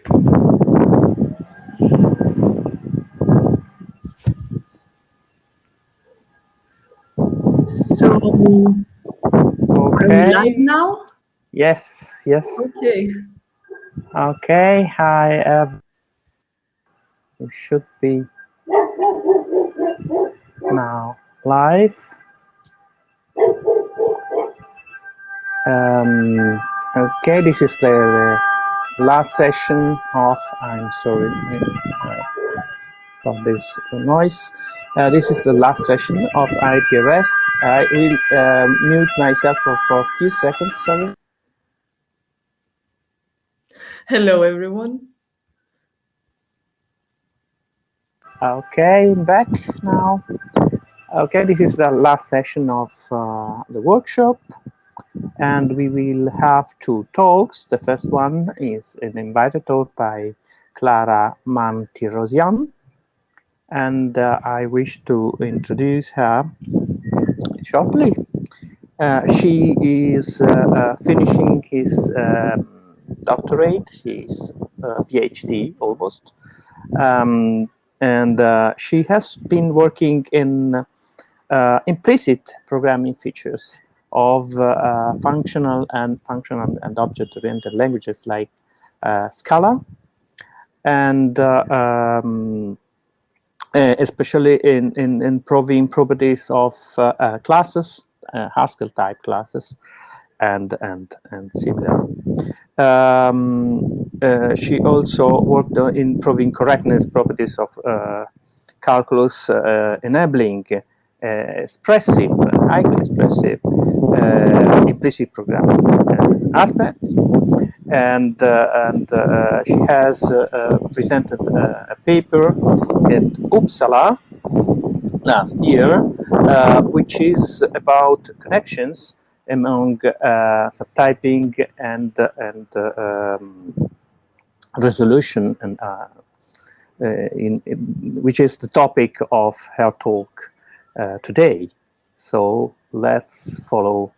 So, are we live now? Yes, yes. Okay. Okay, hi. You should be now live. Okay, this is the last session of. I'm sorry for this noise. This is the last session of ITRS. I will mute myself for a few seconds. Sorry. Hello, everyone. Okay, I'm back now. Okay, this is the last session of the workshop, and we will have two talks. The first one is an invited talk by Clara Mantirosian, and I wish to introduce her shortly. She is finishing his doctorate. She's a PhD almost. And she has been working in implicit programming features of functional and object-oriented languages like Scala, and especially in proving properties of classes, Haskell type classes, and similar. She also worked in proving correctness properties of calculus, enabling expressive, highly expressive implicit programming aspects. And she has presented a paper at Uppsala last year, which is about connections among subtyping and resolution, and which is the topic of her talk today. So let's follow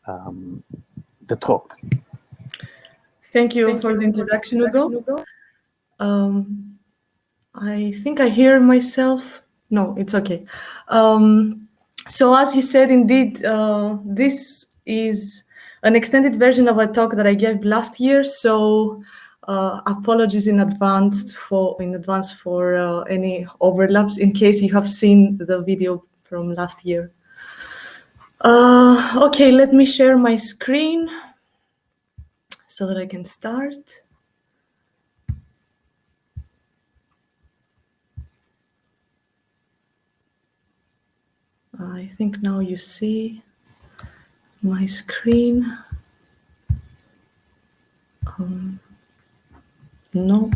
the talk. Thank you for the introduction, Ugo. I think I hear myself. No, it's okay. So as you said, indeed, this is an extended version of a talk that I gave last year. So apologies in advance for any overlaps in case you have seen the video from last year. Okay, let me share my screen so that I can start. I think now you see my screen. No.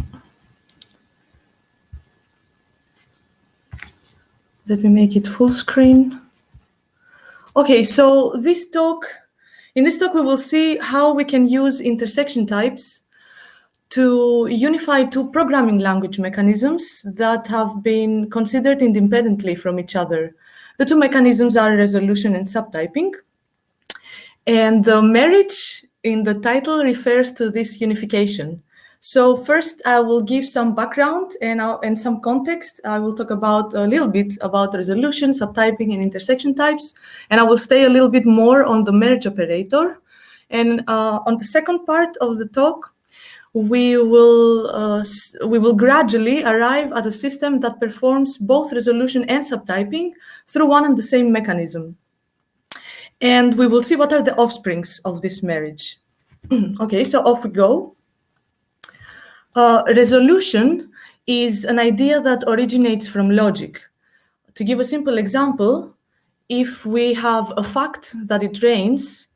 Let me make it full screen. Okay, so in this talk we will see how we can use intersection types to unify two programming language mechanisms that have been considered independently from each other. The two mechanisms are resolution and subtyping. And the marriage in the title refers to this unification. So first, I will give some background and some context. I will talk about a little bit about resolution, subtyping, and intersection types. And I will stay a little bit more on the merge operator. And on the second part of the talk, we will gradually arrive at a system that performs both resolution and subtyping through one and the same mechanism. And we will see what are the offsprings of this marriage. Okay, so off we go. Resolution is an idea that originates from logic. To give a simple example, if we have a fact that it rains,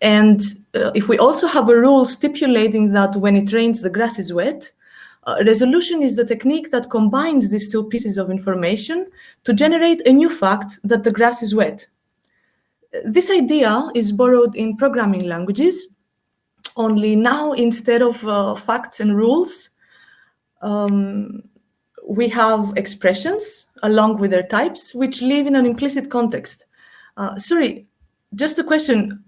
and if we also have a rule stipulating that when it rains, the grass is wet, resolution is the technique that combines these two pieces of information to generate a new fact that the grass is wet. This idea is borrowed in programming languages, only now instead of facts and rules, we have expressions along with their types, which live in an implicit context. Sorry, just a question.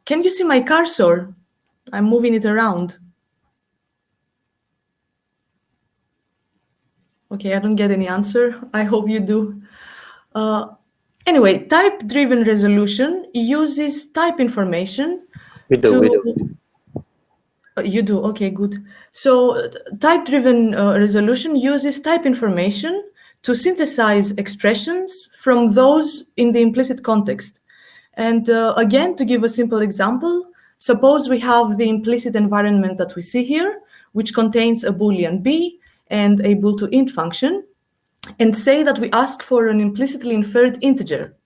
Can you see my cursor? I'm moving it around. Okay, I don't get any answer. I hope you do. Anyway, type-driven resolution uses type information We do, we do. You do, okay, good. So type-driven resolution uses type information to synthesize expressions from those in the implicit context. And again, to give a simple example, suppose we have the implicit environment that we see here, which contains a Boolean b and a bool to int function, and say that we ask for an implicitly inferred integer.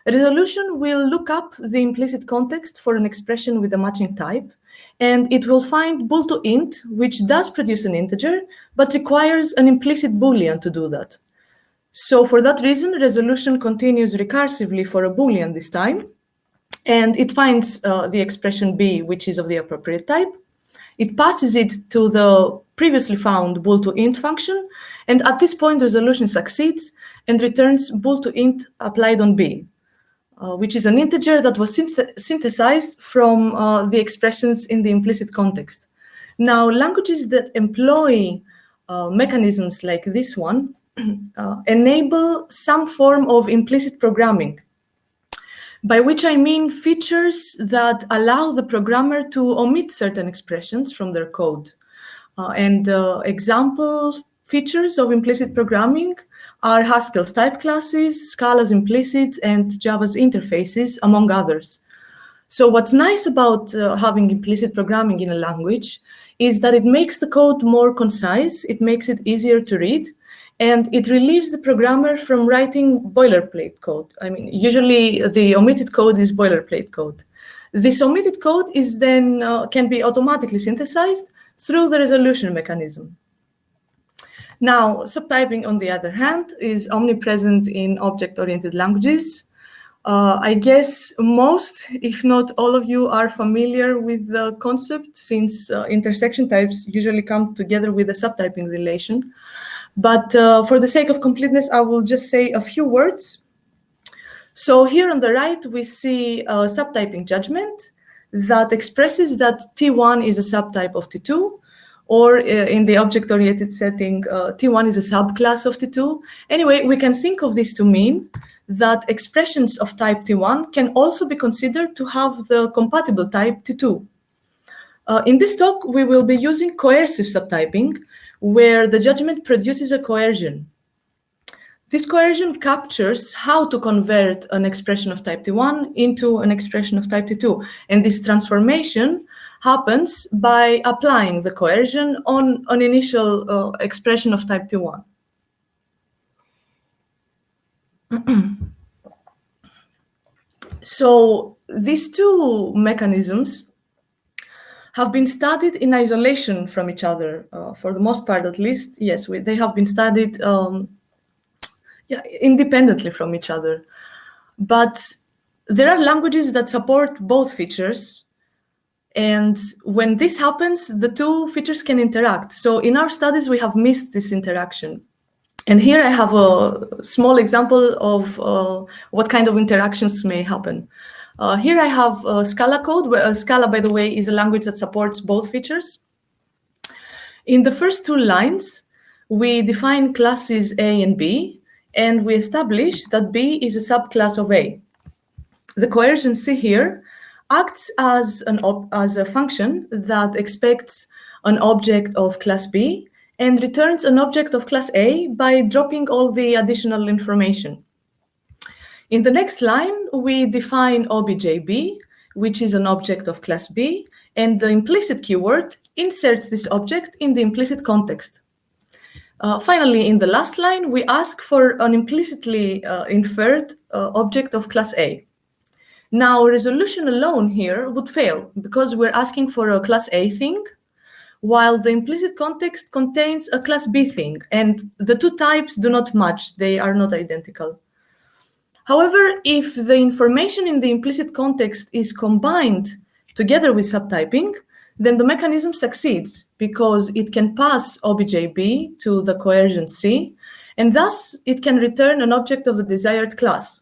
A resolution will look up the implicit context for an expression with a matching type, and it will find bool to int, which does produce an integer, but requires an implicit Boolean to do that. So for that reason, resolution continues recursively for a Boolean this time, and it finds the expression b, which is of the appropriate type. It passes it to the previously found bool to int function, and at this point, resolution succeeds and returns bool to int applied on b, which is an integer that was synthesized from the expressions in the implicit context. Now, languages that employ mechanisms like this one enable some form of implicit programming, by which I mean features that allow the programmer to omit certain expressions from their code. And example features of implicit programming are Haskell's type classes, Scala's implicits, and Java's interfaces, among others. So what's nice about having implicit programming in a language is that it makes the code more concise, it makes it easier to read, and it relieves the programmer from writing boilerplate code. I mean, usually the omitted code is boilerplate code. This omitted code is then can be automatically synthesized through the resolution mechanism. Now, subtyping, on the other hand, is omnipresent in object-oriented languages. I guess most, if not all of you, are familiar with the concept, since intersection types usually come together with a subtyping relation. But for the sake of completeness, I will just say a few words. So here on the right, we see a subtyping judgment that expresses that T1 is a subtype of T2, or in the object-oriented setting, T1 is a subclass of T2. Anyway, we can think of this to mean that expressions of type T1 can also be considered to have the compatible type T2. In this talk, we will be using coercive subtyping, where the judgment produces a coercion. This coercion captures how to convert an expression of type T1 into an expression of type T2. And this transformation happens by applying the coercion on an initial expression of type T1. So these two mechanisms have been studied in isolation from each other, for the most part at least. Yes, they have been studied independently from each other. But there are languages that support both features. And when this happens, the two features can interact. So in our studies, we have missed this interaction. And here I have a small example of what kind of interactions may happen. Here I have Scala code, where Scala, by the way, is a language that supports both features. In the first two lines, we define classes A and B, and we establish that B is a subclass of A. The coercion C here acts as a function that expects an object of class B and returns an object of class A by dropping all the additional information. In the next line, we define objB, which is an object of class B, and the implicit keyword inserts this object in the implicit context. Finally, in the last line, we ask for an implicitly inferred object of class A. Now, resolution alone here would fail because we're asking for a class A thing, while the implicit context contains a class B thing, and the two types do not match, they are not identical. However, if the information in the implicit context is combined together with subtyping, then the mechanism succeeds because it can pass objB to the coercion C, and thus it can return an object of the desired class.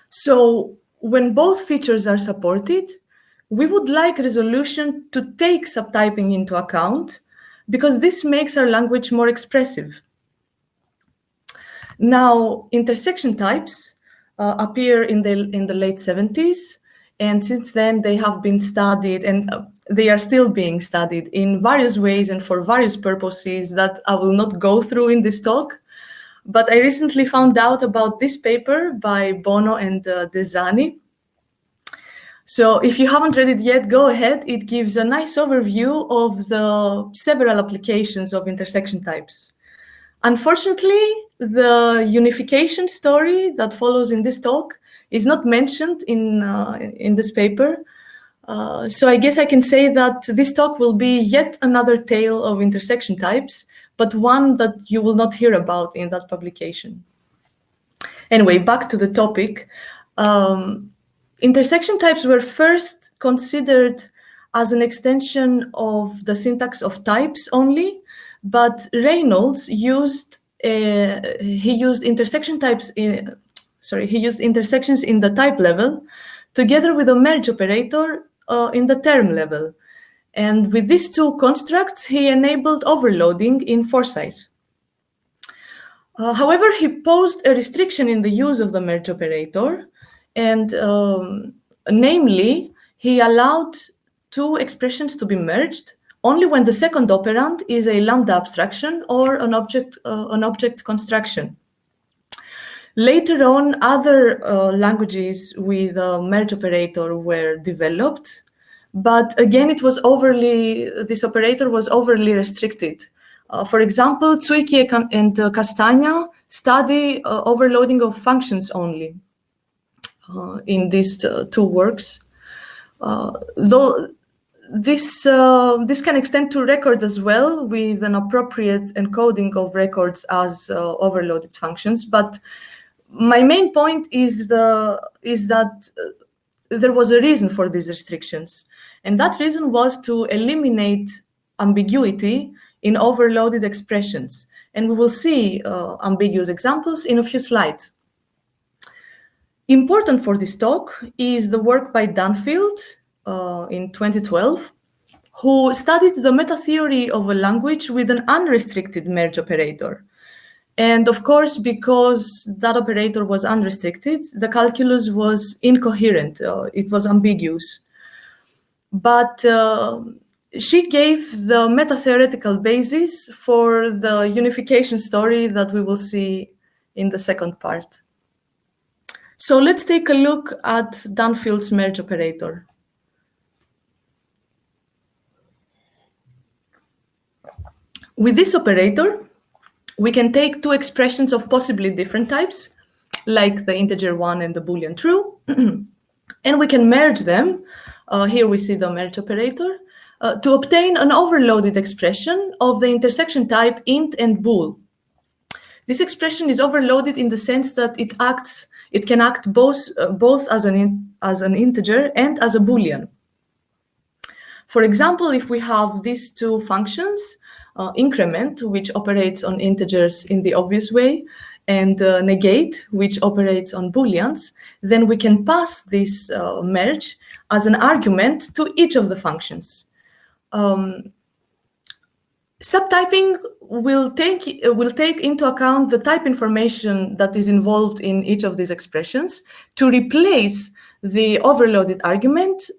So when both features are supported, we would like resolution to take subtyping into account because this makes our language more expressive. Now, intersection types appear in the late 70s, and since then they have been studied, and they are still being studied in various ways and for various purposes that I will not go through in this talk. But I recently found out about this paper by Bono and Desani. So if you haven't read it yet, go ahead. It gives a nice overview of the several applications of intersection types. Unfortunately, the unification story that follows in this talk is not mentioned in this paper. So I guess I can say that this talk will be yet another tale of intersection types, but one that you will not hear about in that publication. Anyway, back to the topic. Intersection types were first considered as an extension of the syntax of types only, but Reynolds used intersection types he used intersections in the type level together with a merge operator in the term level. And with these two constructs, he enabled overloading in Forsyth. However, he posed a restriction in the use of the merge operator, and namely, he allowed two expressions to be merged only when the second operand is a lambda abstraction or an object construction. Later on, other languages with a merge operator were developed, but again, this operator was overly restricted. For example, Tsuiki and Castagna study overloading of functions only in these two works. Though this can extend to records as well, with an appropriate encoding of records as overloaded functions. But my main point is that there was a reason for these restrictions, and that reason was to eliminate ambiguity in overloaded expressions. And we will see ambiguous examples in a few slides. Important for this talk is the work by Dunfield in 2012, who studied the meta-theory of a language with an unrestricted merge operator. And of course, because that operator was unrestricted, the calculus was incoherent, it was ambiguous. But she gave the meta-theoretical basis for the unification story that we will see in the second part. So let's take a look at Dunfield's merge operator. With this operator, we can take two expressions of possibly different types, like the integer 1 and the Boolean true, and we can merge them. Here we see the merge operator, to obtain an overloaded expression of the intersection type int and bool. This expression is overloaded in the sense that it can act both as an integer and as a Boolean. For example, if we have these two functions, increment, which operates on integers in the obvious way, and negate, which operates on Booleans, then we can pass this merge as an argument to each of the functions. Subtyping will take into account the type information that is involved in each of these expressions to replace the overloaded argument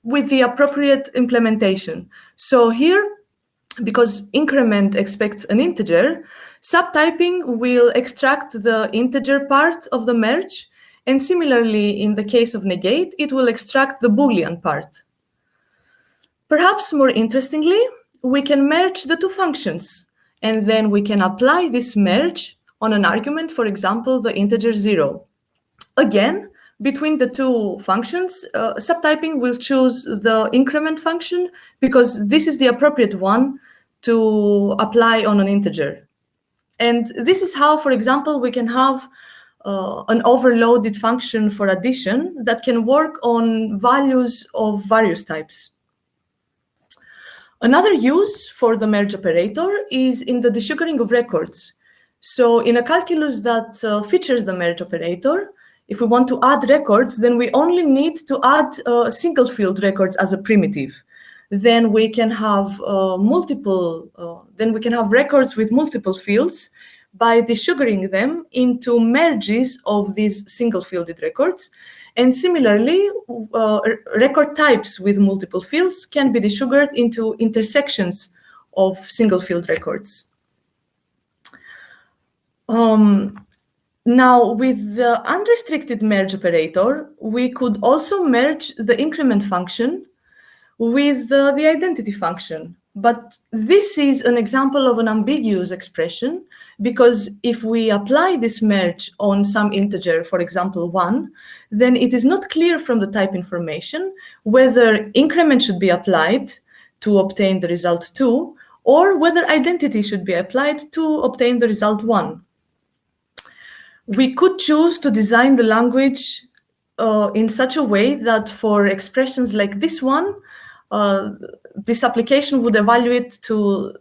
with the appropriate implementation. So here, because increment expects an integer, subtyping will extract the integer part of the merge, and similarly, in the case of negate, it will extract the Boolean part. Perhaps more interestingly, we can merge the two functions, and then we can apply this merge on an argument, for example, the integer 0. Again, between the two functions, subtyping will choose the increment function because this is the appropriate one to apply on an integer. And this is how, for example, we can have an overloaded function for addition that can work on values of various types. Another use for the merge operator is in the desugaring of records. So in a calculus that features the merge operator, if we want to add records, then we only need to add single field records as a primitive. Then we can have records with multiple fields, by desugaring them into merges of these single-fielded records. And similarly, record types with multiple fields can be desugared into intersections of single-field records. Now, with the unrestricted merge operator, we could also merge the increment function with the identity function. But this is an example of an ambiguous expression, because if we apply this merge on some integer, for example, 1, then it is not clear from the type information whether increment should be applied to obtain the result 2, or whether identity should be applied to obtain the result 1. We could choose to design the language in such a way that for expressions like this one, this application would evaluate to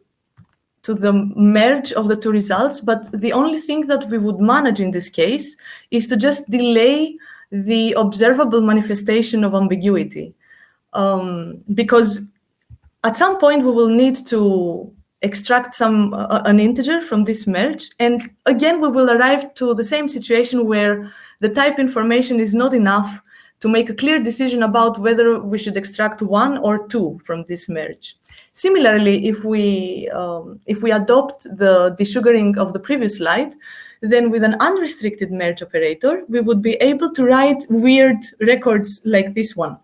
the merge of the two results, but the only thing that we would manage in this case is to just delay the observable manifestation of ambiguity. Because at some point we will need to extract an integer from this merge, and again we will arrive to the same situation where the type information is not enough to make a clear decision about whether we should extract 1 or 2 from this merge. Similarly, if we adopt the desugaring of the previous slide, then with an unrestricted merge operator, we would be able to write weird records like this one.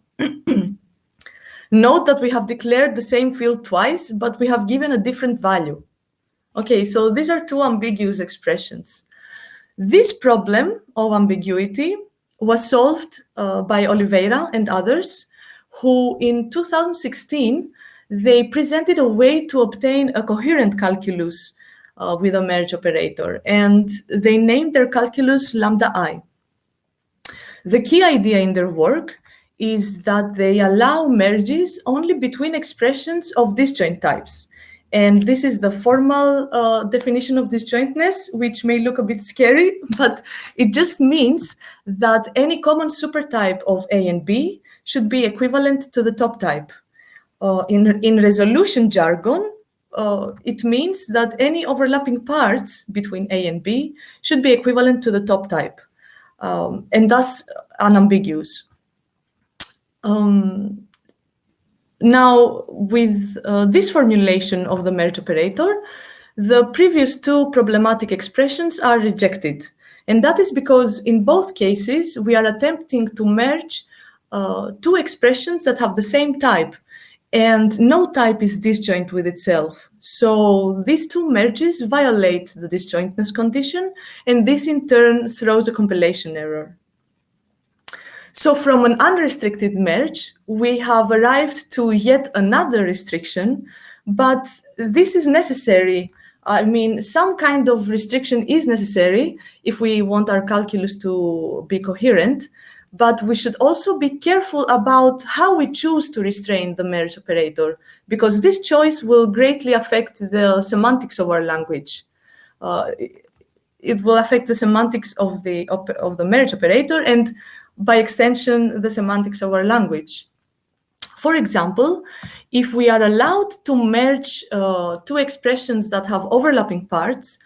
Note that we have declared the same field twice, but we have given a different value. Okay, so these are two ambiguous expressions. This problem of ambiguity was solved by Oliveira and others, who in 2016, they presented a way to obtain a coherent calculus with a merge operator, and they named their calculus lambda I. The key idea in their work is that they allow merges only between expressions of disjoint types. And this is the formal definition of disjointness, which may look a bit scary, but it just means that any common supertype of A and B should be equivalent to the top type. In resolution jargon, it means that any overlapping parts between A and B should be equivalent to the top type, and thus unambiguous. Now, with this formulation of the merge operator, the previous two problematic expressions are rejected. And that is because in both cases, we are attempting to merge two expressions that have the same type, and no type is disjoint with itself. So these two merges violate the disjointness condition, and this in turn throws a compilation error. So from an unrestricted merge, we have arrived to yet another restriction, but this is necessary. I mean, some kind of restriction is necessary if we want our calculus to be coherent, but we should also be careful about how we choose to restrain the merge operator, because this choice will greatly affect the semantics of our language. It will affect the semantics of the merge operator, and by extension, the semantics of our language. For example, if we are allowed to merge two expressions that have overlapping parts,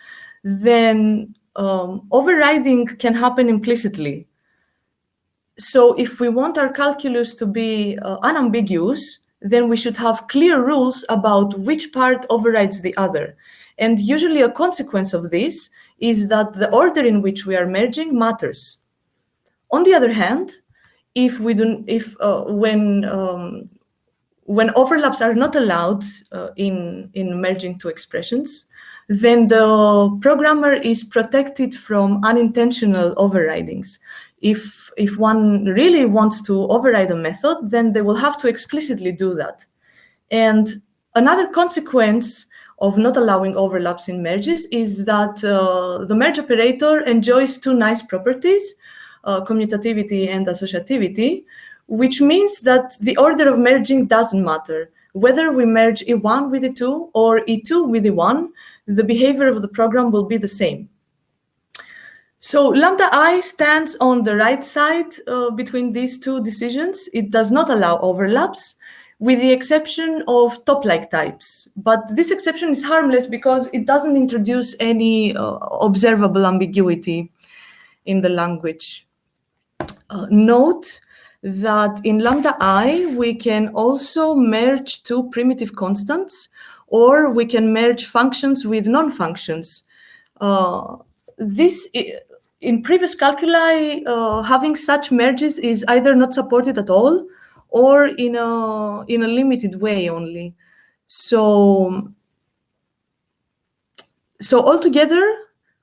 then overriding can happen implicitly. So if we want our calculus to be unambiguous, then we should have clear rules about which part overrides the other. And usually a consequence of this is that the order in which we are merging matters. On the other hand, when overlaps are not allowed in merging two expressions, then the programmer is protected from unintentional overridings. If one really wants to override a method, then they will have to explicitly do that. And another consequence of not allowing overlaps in merges is that the merge operator enjoys two nice properties, commutativity and associativity, which means that the order of merging doesn't matter. Whether we merge E1 with E2 or E2 with E1, the behavior of the program will be the same. So lambda I stands on the right side between these two decisions. It does not allow overlaps, with the exception of top-like types. But this exception is harmless because it doesn't introduce any observable ambiguity in the language. Note that in lambda I, we can also merge two primitive constants, or we can merge functions with non-functions. This, in previous calculi, having such merges is either not supported at all, or in a limited way only. So altogether,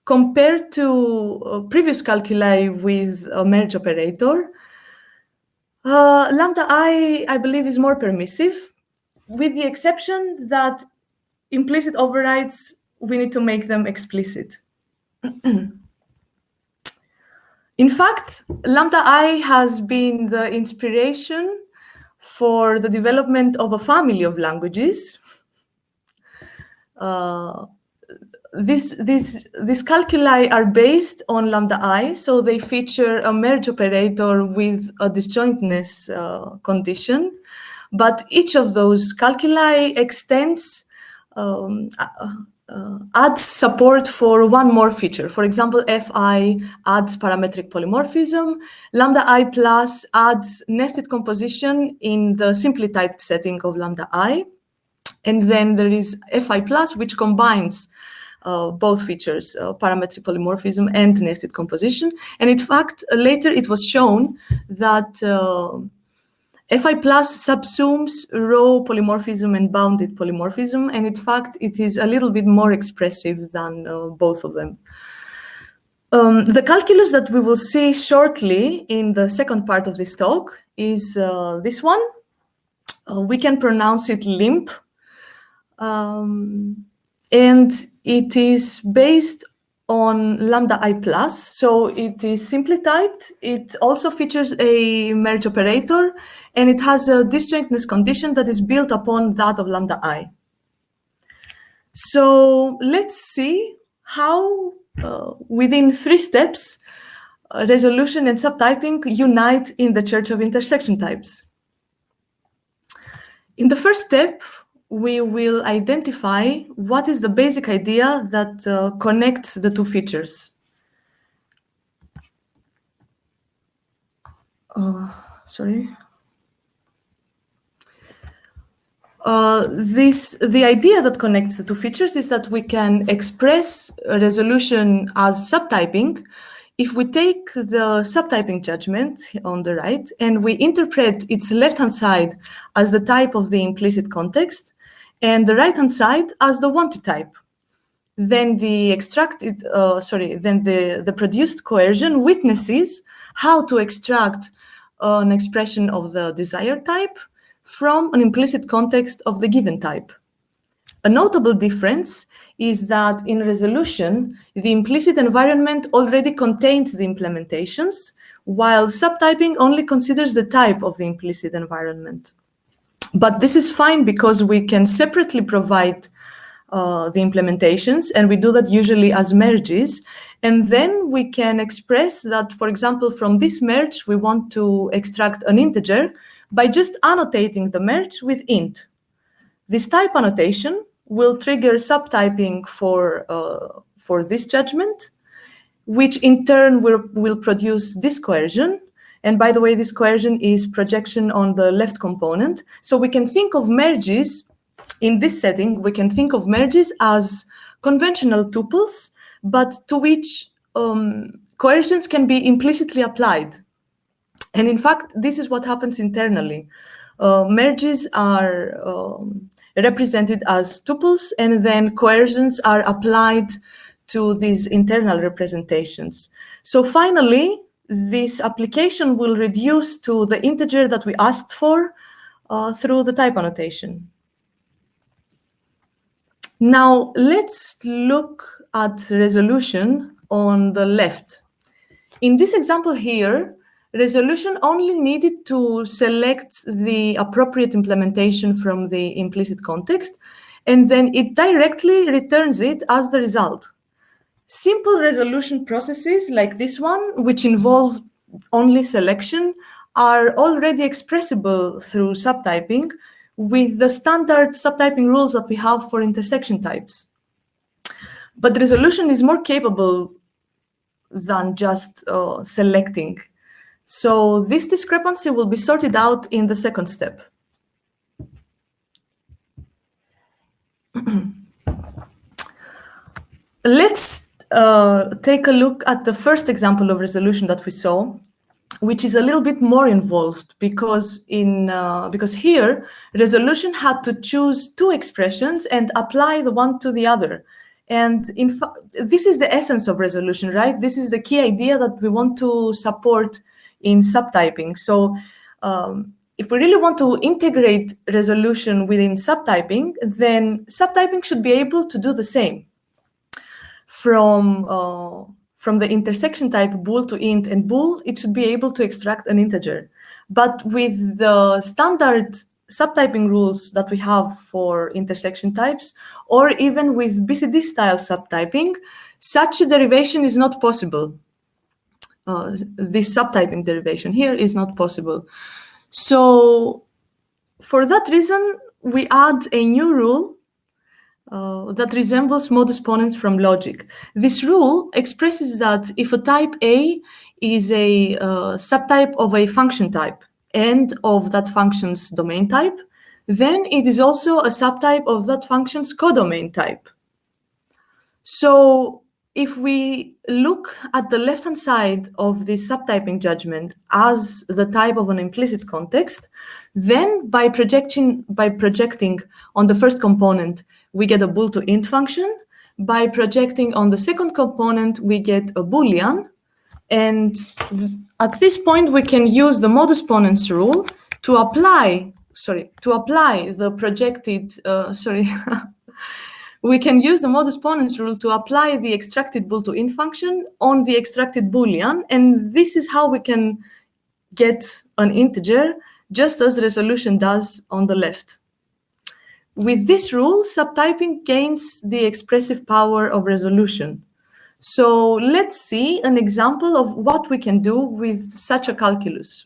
compared to previous calculi with a merge operator, lambda I believe, is more permissive, with the exception that implicit overrides, we need to make them explicit. In fact, lambda I has been the inspiration for the development of a family of languages. These calculi are based on lambda I, so they feature a merge operator with a disjointness condition. But each of those calculi extends, adds support for one more feature. For example, Fi adds parametric polymorphism. Lambda I plus adds nested composition in the simply typed setting of lambda I. And then there is Fi plus, which combines both features, parametric polymorphism and nested composition. And in fact, later it was shown that Fi plus subsumes row polymorphism and bounded polymorphism, and in fact, it is a little bit more expressive than both of them. The calculus that we will see shortly in the second part of this talk is this one. We can pronounce it limp, and it is based on lambda I plus, so it is simply typed. It also features a merge operator, and it has a disjointness condition that is built upon that of lambda I. So let's see how, within 3 steps, resolution and subtyping unite in the church of intersection types. In the first step, we will identify what is the basic idea that connects the two features. The idea that connects the two features is that we can express a resolution as subtyping if we take the subtyping judgment on the right and we interpret its left-hand side as the type of the implicit context and the right-hand side as the wanted type. Then the produced coercion witnesses how to extract an expression of the desired type from an implicit context of the given type. A notable difference is that in resolution, the implicit environment already contains the implementations, while subtyping only considers the type of the implicit environment. But this is fine because we can separately provide the implementations, and we do that usually as merges. And then we can express that, for example, from this merge, we want to extract an integer by just annotating the merge with int. This type annotation will trigger subtyping for this judgment, which in turn will produce this coercion. And by the way, this coercion is projection on the left component. So we can think of merges, in this setting, we can think of merges as conventional tuples, but to which coercions can be implicitly applied. And in fact, this is what happens internally. Merges are represented as tuples, and then coercions are applied to these internal representations. So finally, this application will reduce to the integer that we asked for through the type annotation. Now, let's look at resolution on the left. In this example here, resolution only needed to select the appropriate implementation from the implicit context, and then it directly returns it as the result. Simple resolution processes like this one, which involve only selection, are already expressible through subtyping, with the standard subtyping rules that we have for intersection types. But the resolution is more capable than just selecting. So this discrepancy will be sorted out in the second step. Let's take a look at the first example of resolution that we saw, which is a little bit more involved because here resolution had to choose two expressions and apply the one to the other. And in fact, this is the essence of resolution, right? This is the key idea that we want to support in subtyping. So if we really want to integrate resolution within subtyping, then subtyping should be able to do the same. From the intersection type bool to int and bool, it should be able to extract an integer. But with the standard subtyping rules that we have for intersection types, or even with BCD style subtyping, such a derivation is not possible. This subtyping derivation here is not possible. So for that reason, we add a new rule that resembles modus ponens from logic. This rule expresses that if a type A is a subtype of a function type and of that function's domain type, then it is also a subtype of that function's codomain type. So if we look at the left-hand side of this subtyping judgment as the type of an implicit context, then by projecting on the first component, we get a bool to int function. By projecting on the second component, we get a Boolean. And at this point, we can use the modus ponens rule to apply the projected, we can use the modus ponens rule to apply the extracted bool to int function on the extracted Boolean. And this is how we can get an integer, just as resolution does on the left. With this rule, subtyping gains the expressive power of resolution. So let's see an example of what we can do with such a calculus.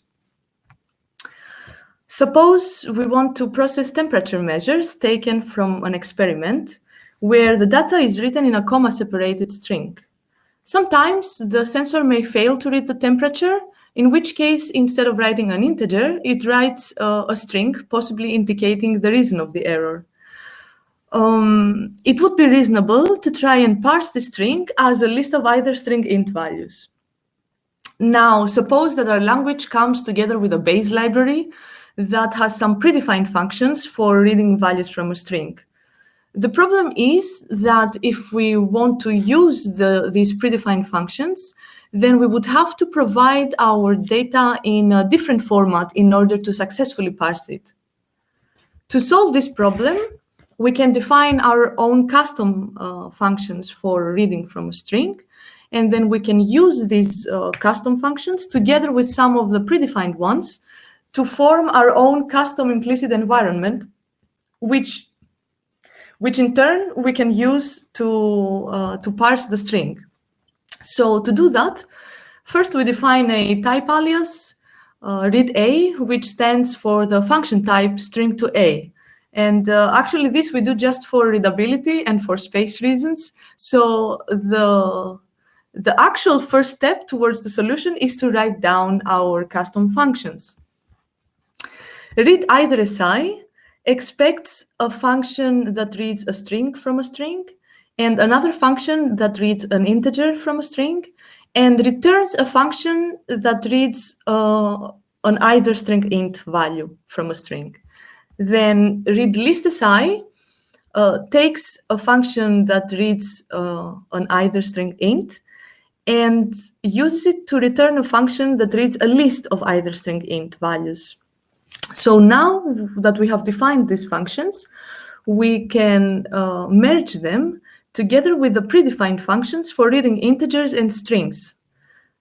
Suppose we want to process temperature measures taken from an experiment where the data is written in a comma-separated string. Sometimes the sensor may fail to read the temperature, in which case, instead of writing an integer, it writes a string, possibly indicating the reason of the error. It would be reasonable to try and parse the string as a list of either string int values. Now, suppose that our language comes together with a base library that has some predefined functions for reading values from a string. The problem is that if we want to use these predefined functions, then we would have to provide our data in a different format in order to successfully parse it. To solve this problem, we can define our own custom functions for reading from a string, and then we can use these custom functions together with some of the predefined ones to form our own custom implicit environment, which in turn we can use to parse the string. So to do that, first we define a type alias, read A, which stands for the function type string to A. And actually this we do just for readability and for space reasons. So the actual first step towards the solution is to write down our custom functions. Read ITRS expects a function that reads a string from a string, and another function that reads an integer from a string, and returns a function that reads an either string int value from a string. Then read list si takes a function that reads an either string int and uses it to return a function that reads a list of either string int values. So now that we have defined these functions, we can merge them together with the predefined functions for reading integers and strings.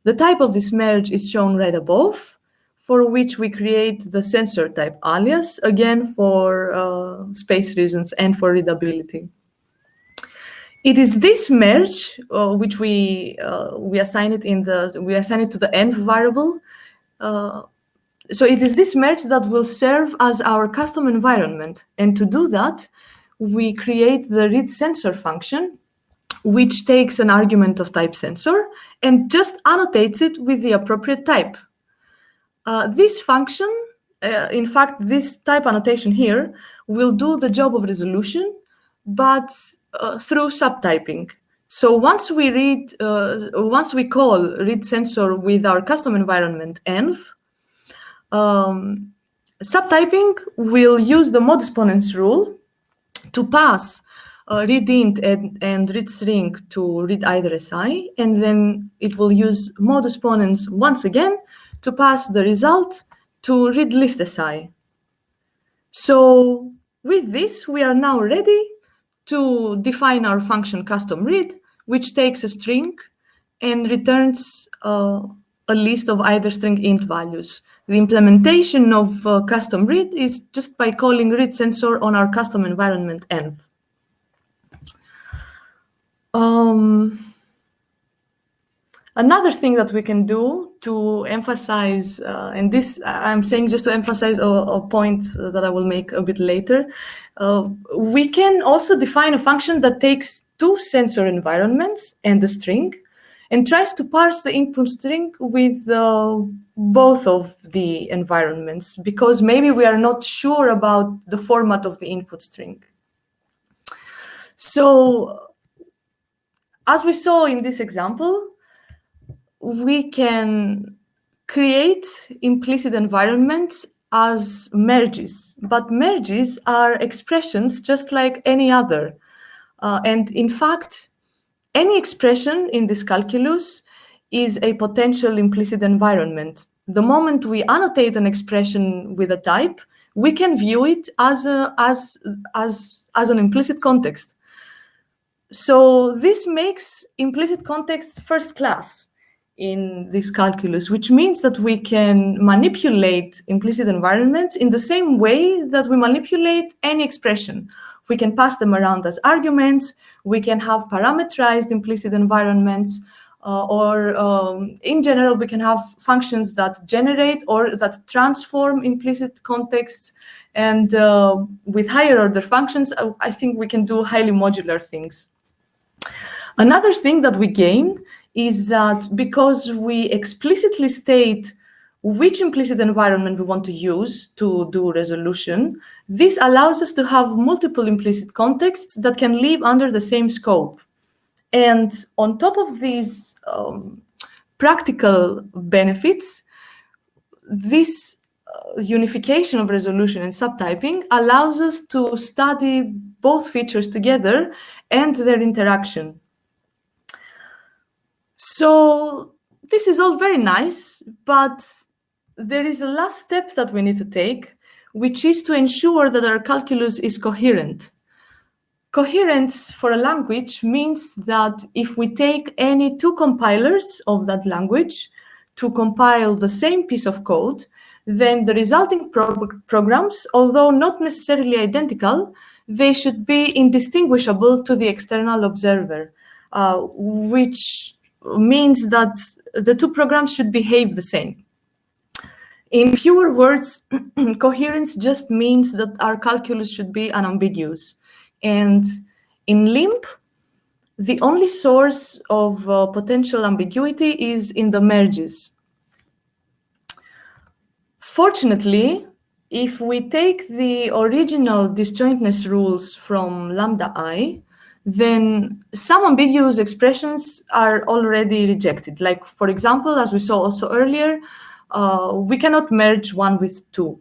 The type of this merge is shown right above, for which we create the sensor type alias, again for space reasons and for readability. It is this merge which we assign it to the env variable. So it is this merge that will serve as our custom environment. And to do that, we create the read sensor function, which takes an argument of type sensor and just annotates it with the appropriate type. This function, in fact, this type annotation here will do the job of resolution, but through subtyping. So once we call read sensor with our custom environment env, subtyping will use the modus ponens rule to pass read int and read string to read ITRS I, and then it will use modus ponens once again to pass the result to read list si. So with this, we are now ready to define our function custom read, which takes a string and returns a list of either string int values. The implementation of custom read is just by calling read sensor on our custom environment env. Another thing that we can do to emphasize, and this I'm saying just to emphasize a point that I will make a bit later, we can also define a function that takes two sensor environments and a string and tries to parse the input string with both of the environments, because maybe we are not sure about the format of the input string. So as we saw in this example, we can create implicit environments as merges, but merges are expressions just like any other. And in fact, any expression in this calculus is a potential implicit environment. The moment we annotate an expression with a type, we can view it as an implicit context. So this makes implicit context first class in this calculus, which means that we can manipulate implicit environments in the same way that we manipulate any expression. We can pass them around as arguments, we can have parameterized implicit environments, or in general, we can have functions that generate or that transform implicit contexts. And with higher order functions, I think we can do highly modular things. Another thing that we gain is that because we explicitly state which implicit environment we want to use to do resolution, this allows us to have multiple implicit contexts that can live under the same scope. And on top of these practical benefits, this unification of resolution and subtyping allows us to study both features together and their interaction. So this is all very nice, but there is a last step that we need to take, which is to ensure that our calculus is coherent. Coherence for a language means that if we take any two compilers of that language to compile the same piece of code, then the resulting programs, although not necessarily identical, they should be indistinguishable to the external observer, which means that the two programs should behave the same. In fewer words, coherence just means that our calculus should be unambiguous. And in LIMP, the only source of potential ambiguity is in the merges. Fortunately, if we take the original disjointness rules from lambda I, then some ambiguous expressions are already rejected. Like, for example, as we saw also earlier, we cannot merge 1 with 2.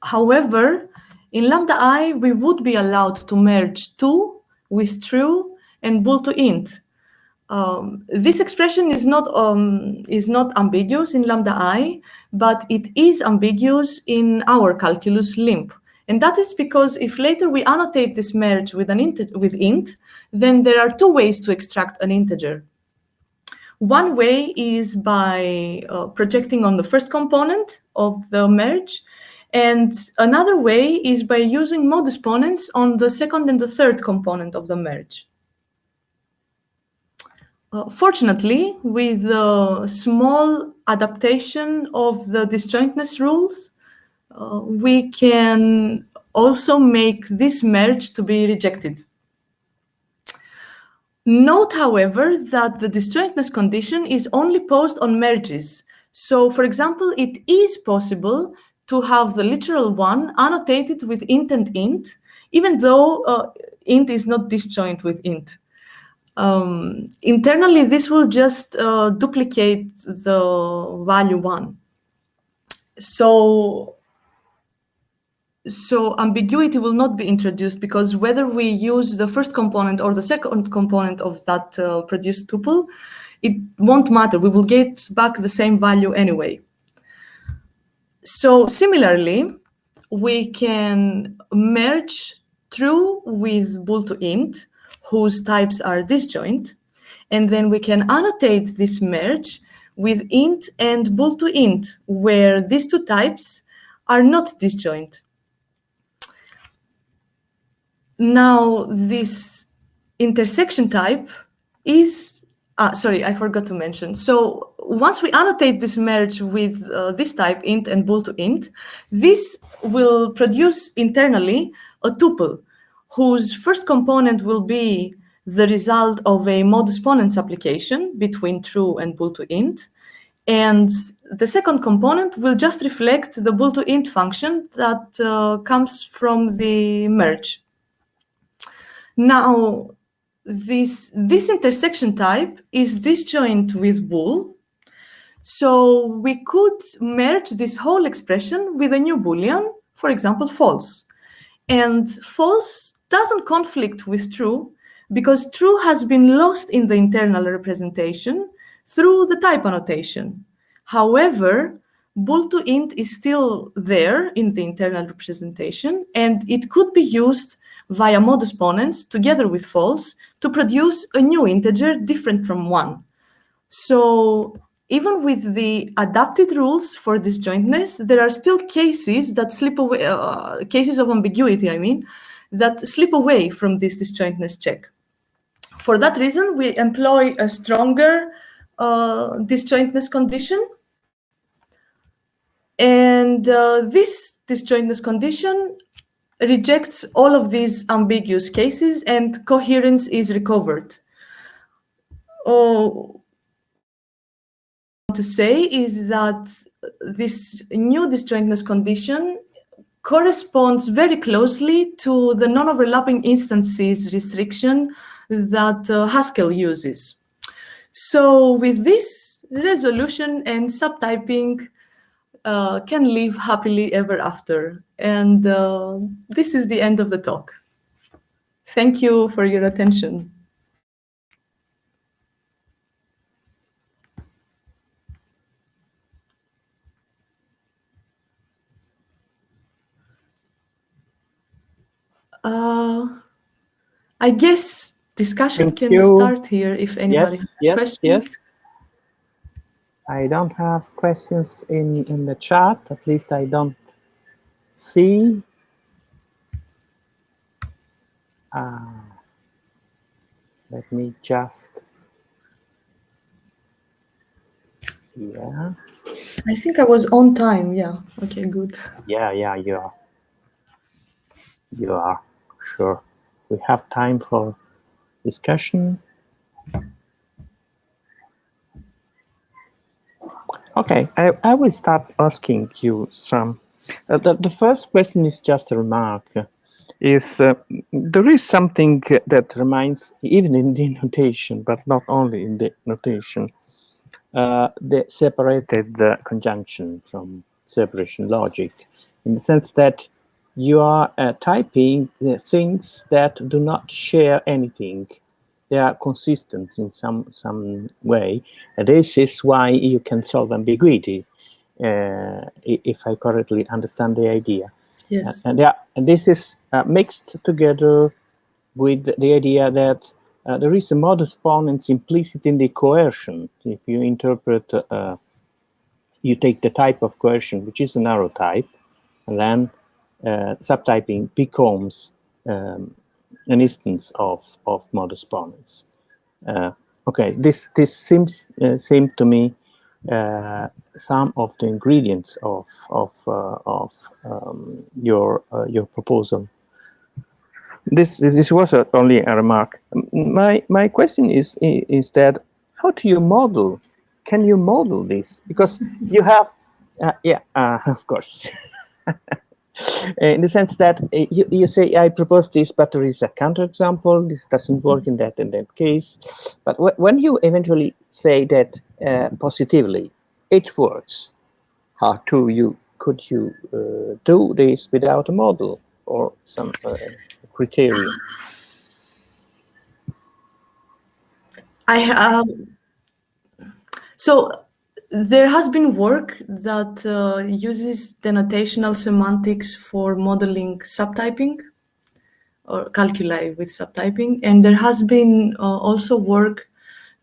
However, in lambda I, we would be allowed to merge 2 with true and bool to int. This expression is not ambiguous in lambda I, but it is ambiguous in our calculus limp. And that is because if later we annotate this merge with int, then there are two ways to extract an integer. One way is by projecting on the first component of the merge, and another way is by using modus ponens on the second and the third component of the merge. Fortunately, with a small adaptation of the disjointness rules, we can also make this merge to be rejected. Note, however, that the disjointness condition is only posed on merges. So, for example, it is possible to have the literal one annotated with int and int, even though int is not disjoint with int. Internally, this will just duplicate the value 1. So ambiguity will not be introduced, because whether we use the first component or the second component of that produced tuple, it won't matter. We will get back the same value anyway. So similarly, we can merge true with bool to int, whose types are disjoint, and then we can annotate this merge with int and bool to int, where these two types are not disjoint. Now, this intersection type is, sorry, I forgot to mention. So once we annotate this merge with this type, int and bool to int, this will produce internally a tuple whose first component will be the result of a modus ponens application between true and bool to int. And the second component will just reflect the bool to int function that comes from the merge. Now, this intersection type is disjoint with bool, so we could merge this whole expression with a new Boolean, for example, false. And false doesn't conflict with true, because true has been lost in the internal representation through the type annotation. However, bool to int is still there in the internal representation, and it could be used via modus ponens together with false to produce a new integer different from 1. So even with the adapted rules for disjointness, there are still cases that slip away, cases of ambiguity, I mean, that slip away from this disjointness check. For that reason, we employ a stronger disjointness condition. And this disjointness condition rejects all of these ambiguous cases, and coherence is recovered. To say is that this new disjointness condition corresponds very closely to the non-overlapping instances restriction that Haskell uses. So with this, resolution and subtyping can live happily ever after. And this is the end of the talk. Thank you for your attention. I guess discussion can start here if anybody has questions. Yes. I don't have questions in the chat. At least I don't see. Let me just. Yeah. I think I was on time. Yeah. Okay, good. Yeah, you are. You are, sure. We have time for discussion. Okay, I will start asking you some. The first question is just a remark. There is something that reminds, even in the notation, but not only in the notation, the separated conjunction from separation logic, in the sense that you are typing the things that do not share anything. They are consistent in some way. And this is why you can solve ambiguity, if I correctly understand the idea. Yes. And this is mixed together with the idea that there is a modus ponens implicit in the coercion. If you interpret, you take the type of coercion, which is a narrow type, and then subtyping becomes an instance of modus ponens. Okay, this seems seem to me some of the ingredients of your proposal. This was only a remark. My question is that how do you model? Can you model this? Because you have of course. In the sense that you say, I propose this, but there is a counterexample. This doesn't work in that case. But when you eventually say that positively, it works, how could you do this without a model or some criterion? So there has been work that uses denotational semantics for modeling subtyping or calculi with subtyping, and there has been also work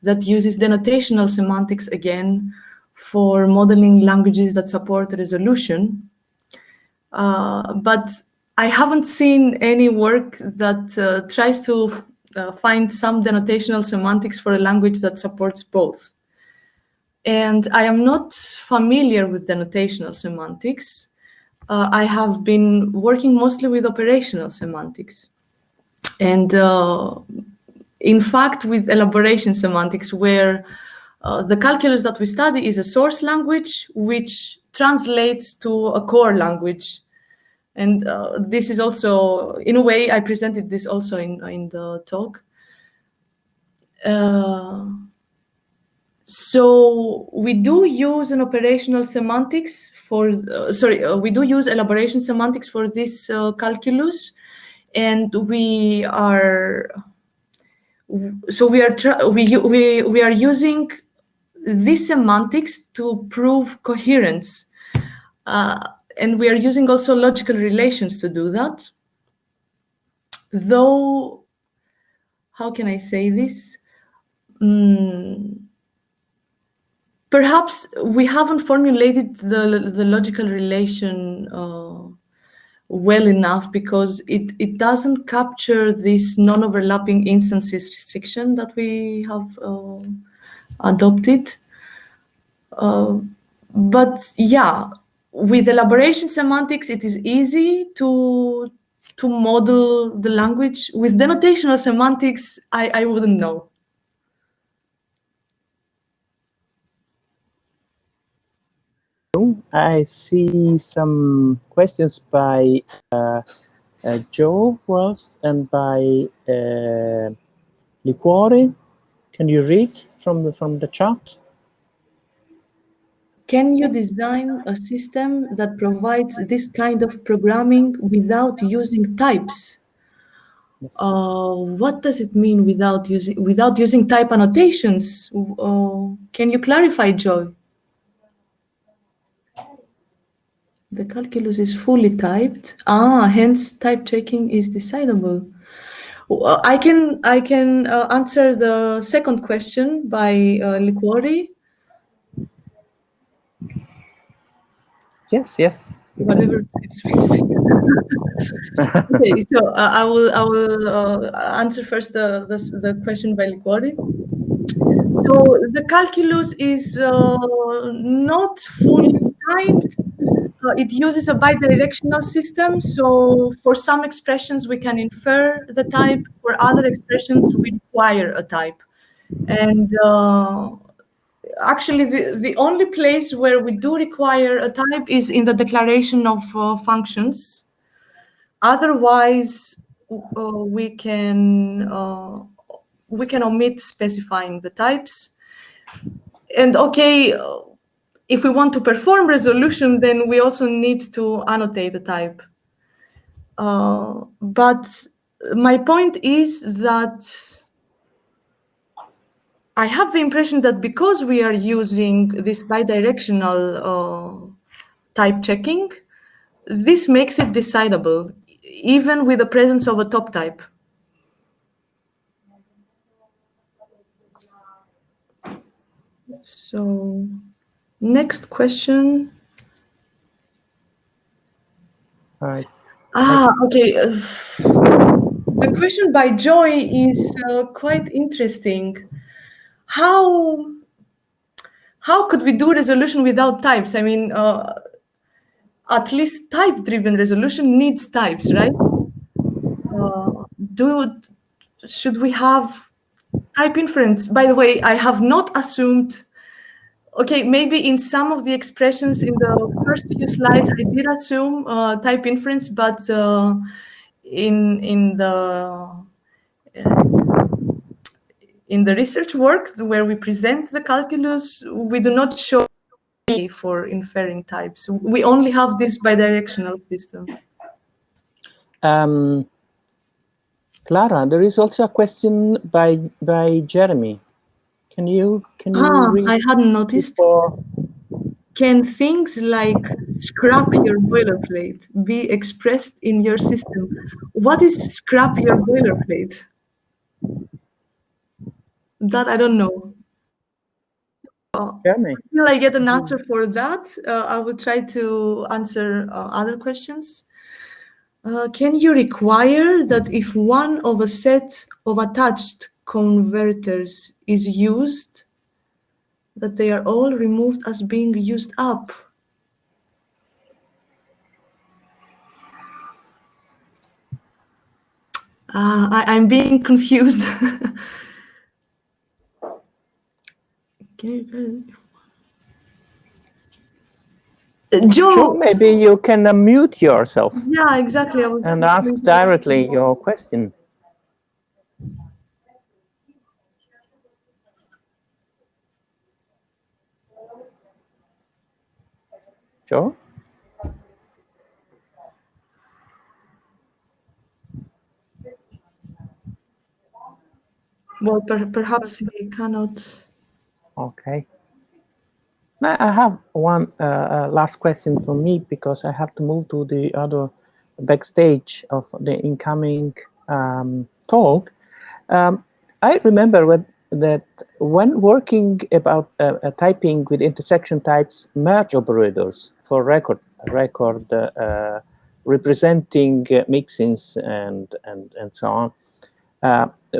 that uses denotational semantics again for modeling languages that support resolution. But I haven't seen any work that tries to find some denotational semantics for a language that supports both. And I am not familiar with denotational semantics. I have been working mostly with operational semantics. And in fact, with elaboration semantics, where the calculus that we study is a source language, which translates to a core language. And this is also, in a way, I presented this also in the talk. So we do use an operational semantics for, we do use elaboration semantics for this calculus, and we are using these semantics to prove coherence, and we are using also logical relations to do that. Though, how can I say this? Perhaps we haven't formulated the logical relation well enough, because it doesn't capture this non-overlapping instances restriction that we have adopted. But yeah, with elaboration semantics, it is easy to model the language. With denotational semantics, I wouldn't know. I see some questions by Joe Ross and by Liquore. Can you read from the chat? Can you design a system that provides this kind of programming without using types? Yes. What does it mean without using type annotations? Can you clarify, Joy? The calculus is fully typed. Hence type checking is decidable. I can answer the second question by Liquori. Yes. Whatever types fixed. Okay, so I will answer first the question by Liquori. So the calculus is not fully typed. It uses a bidirectional system. So for some expressions, we can infer the type. For other expressions, we require a type. And actually, the only place where we do require a type is in the declaration of functions. Otherwise, we can omit specifying the types. And okay, if we want to perform resolution, then we also need to annotate the type. But my point is that I have the impression that because we are using this bidirectional type checking, this makes it decidable, even with the presence of a top type. So, next question. Right. Okay. The question by Joy is quite interesting. how could we do resolution without types? I mean, at least type-driven resolution needs types, right? Should we have type inference? By the way, I have not assumed. Okay, maybe in some of the expressions in the first few slides, I did assume type inference, but in the research work where we present the calculus, we do not show for inferring types. We only have this bidirectional system. Clara, there is also a question by Jeremy. Can you read? I hadn't noticed. Before? Can things like scrap your boilerplate be expressed in your system? What is scrap your boilerplate? That I don't know. Until I get an answer for that, I will try to answer other questions. Can you require that if one of a set of attached converters is used, that they are all removed as being used up? I'm being confused. Joe, maybe you can unmute yourself. Yeah, exactly. I was and ask directly your question. Joe? Well, perhaps we cannot. Okay. Now I have one last question for me because I have to move to the other backstage of the incoming talk. I remember that when working about typing with intersection types merge operators for record representing mixins and so on,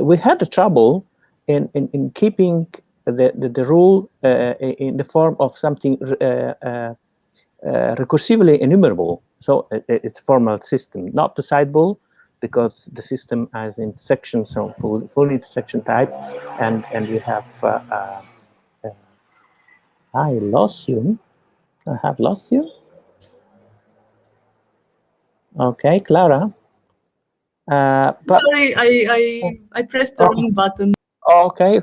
we had the trouble in keeping the rule in the form of something recursively enumerable. So it's a formal system, not the sideball, because the system has intersection, so full intersection type, and you have. I lost you. I have lost you. Okay, Clara. Sorry, I pressed the wrong button. Okay.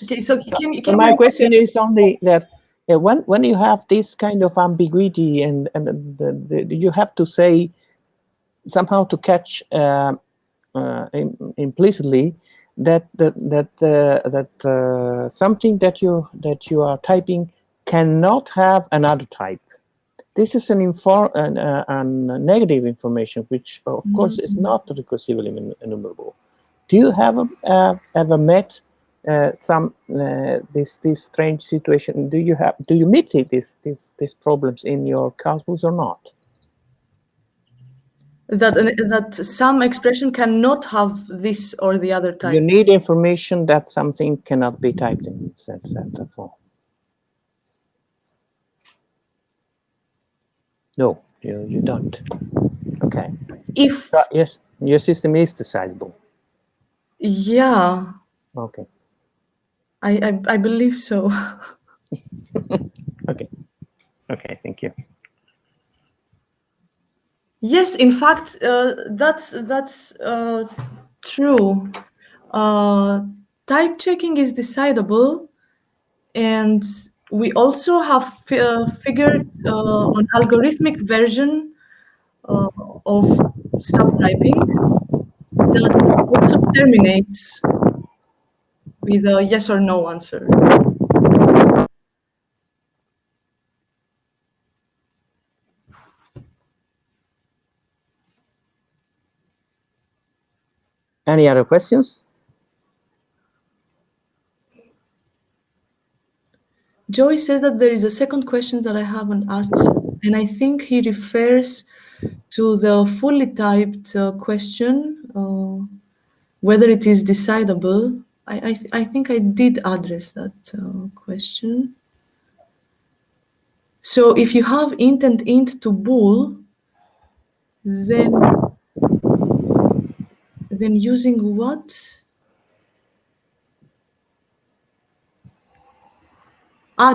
Okay, so can my question is only that when you have this kind of ambiguity and you have to say somehow to catch implicitly that something that you are typing cannot have another type. This is an negative information, which of course is not recursively enumerable. Do you have ever met this strange situation? Do you meet these problems in your calculus or not? That some expression cannot have this or the other type. You need information that something cannot be typed in that form. No, you don't. Okay. If yes, your system is decidable. Yeah. Okay. I believe so. Okay. Okay. Thank you. Yes, in fact, that's true. Type checking is decidable, and we also have figured an algorithmic version of subtyping that also terminates with a yes or no answer. Any other questions? Joey says that there is a second question that I haven't asked, and I think he refers to the fully typed question, whether it is decidable. I think I did address that question. So if you have int and int to bool, then using what?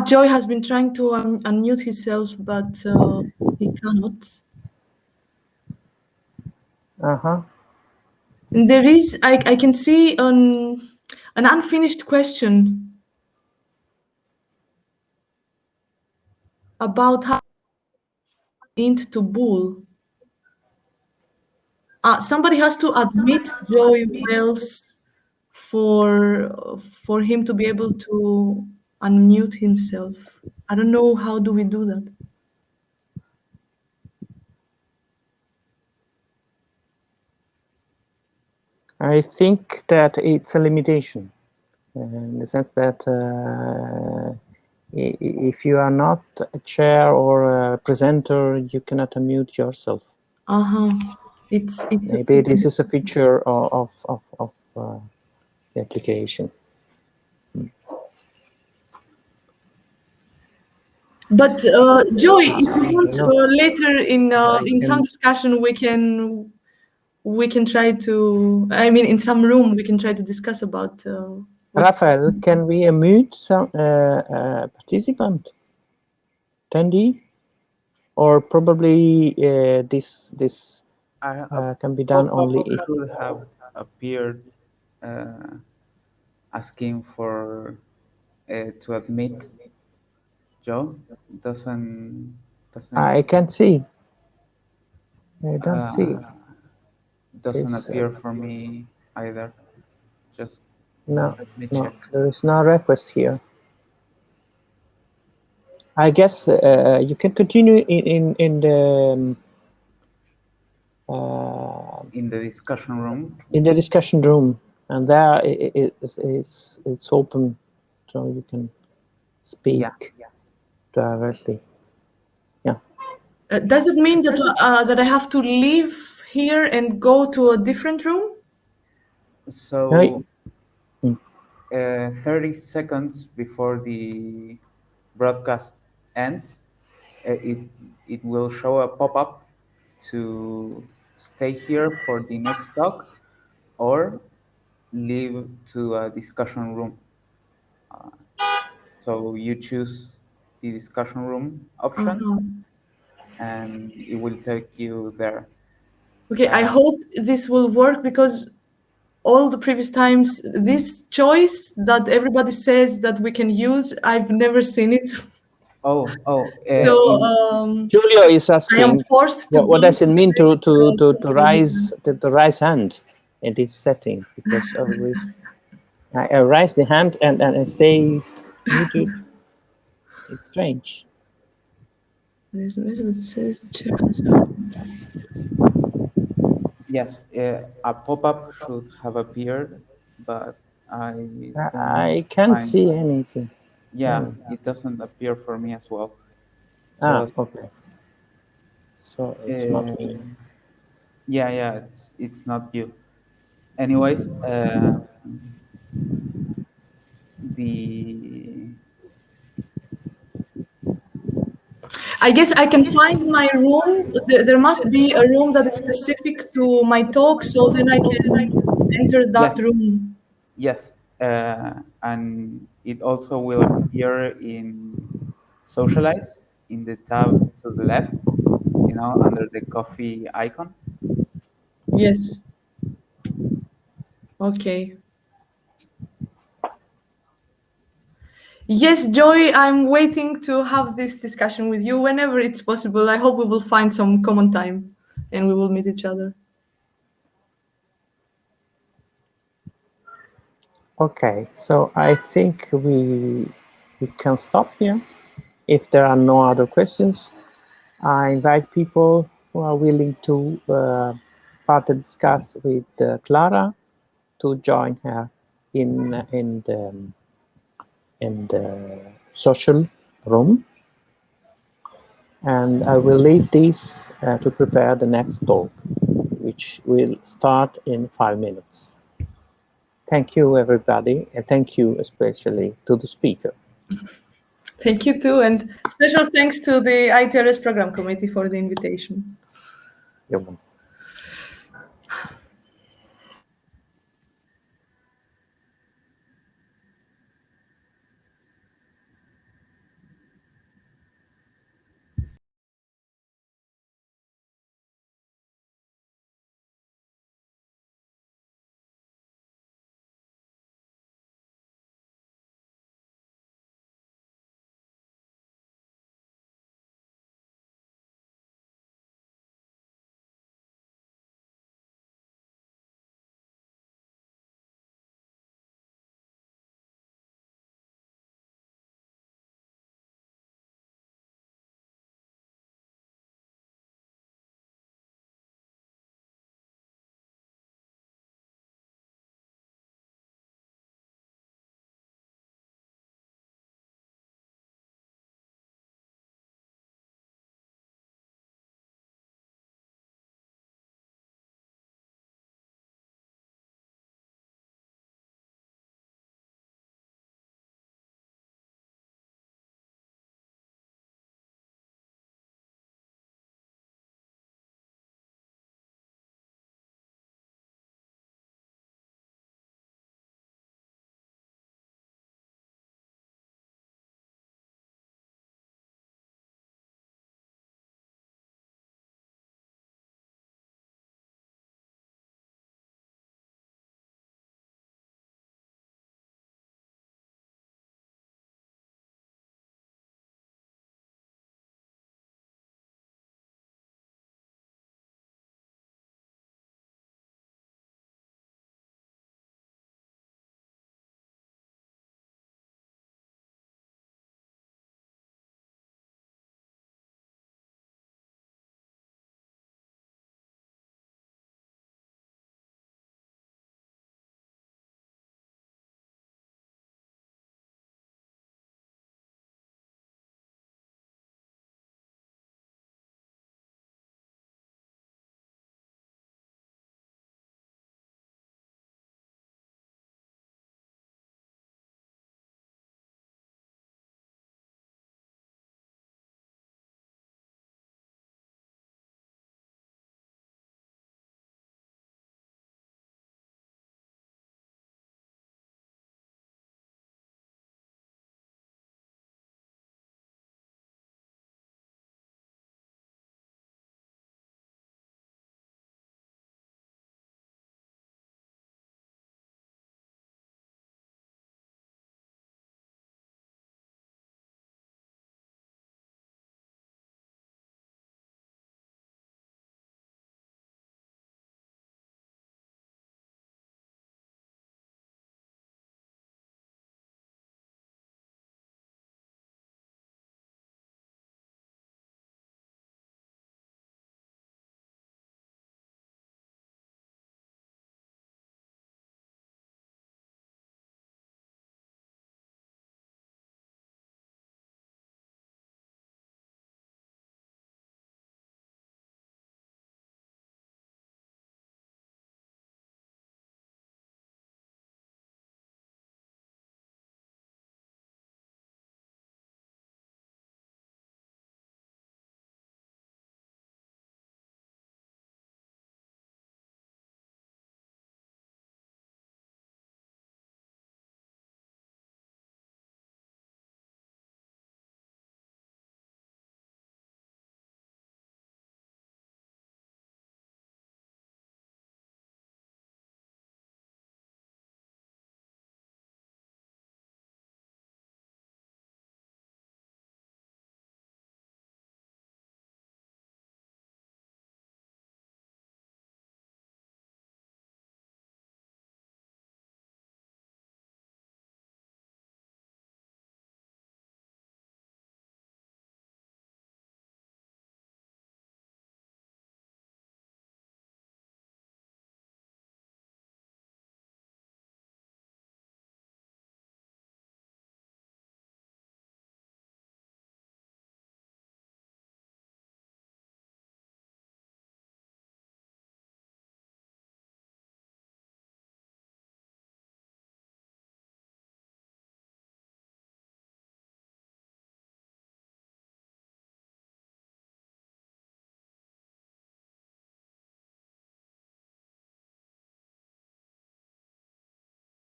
Joy has been trying to unmute himself, but he cannot. And there is, I can see an unfinished question about how int to bool. Somebody has to admit Joy Wells for him to be able to unmute himself. I don't know, how do we do that? I think that it's a limitation in the sense that if you are not a chair or a presenter, you cannot unmute yourself. It's Maybe this is a feature of the application. But Joy, if you want later in some discussion, we can try to. I mean, in some room, we can try to discuss about. Raphael, can we unmute some participant, attendee, or probably this can be done only if should have appeared asking for to admit. Joe doesn't. I can't see. I don't see. Doesn't appear for me either. Just no, let me no, check. there is no request here. I guess you can continue in the in the discussion room. In the discussion room, and there it's open, so you can speak directly. Yeah. Does it mean that that I have to leave here and go to a different room? So, 30 seconds before the broadcast ends, it will show a pop-up to stay here for the next talk or leave to a discussion room. So you choose the discussion room option and it will take you there. Okay, I hope this will work, because all the previous times, this choice that everybody says that we can use, I've never seen it. So Julio is asking, I am forced to what does it mean to raise the raise hand in this setting? Because I raise the hand and stay muted. It's strange. There's a message that says check. Yes, a pop-up should have appeared, but I can't see anything. Yeah, it doesn't appear for me as well. Okay. So it's not me. Yeah, it's not you. Anyways, I guess I can find my room. There must be a room that is specific to my talk, so then I can enter that room. Yes, and it also will appear in Socialize in the tab to the left, under the coffee icon. Yes. Okay. Yes, Joy, I'm waiting to have this discussion with you whenever it's possible. I hope we will find some common time and we will meet each other. Okay, so I think we can stop here. If there are no other questions, I invite people who are willing to further discuss with Clara to join her in the social room. And I will leave this to prepare the next talk, which will start in 5 minutes. Thank you, everybody, and thank you especially to the speaker. Thank you too, and special thanks to the ITRS program committee for the invitation. You're welcome.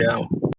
Yeah.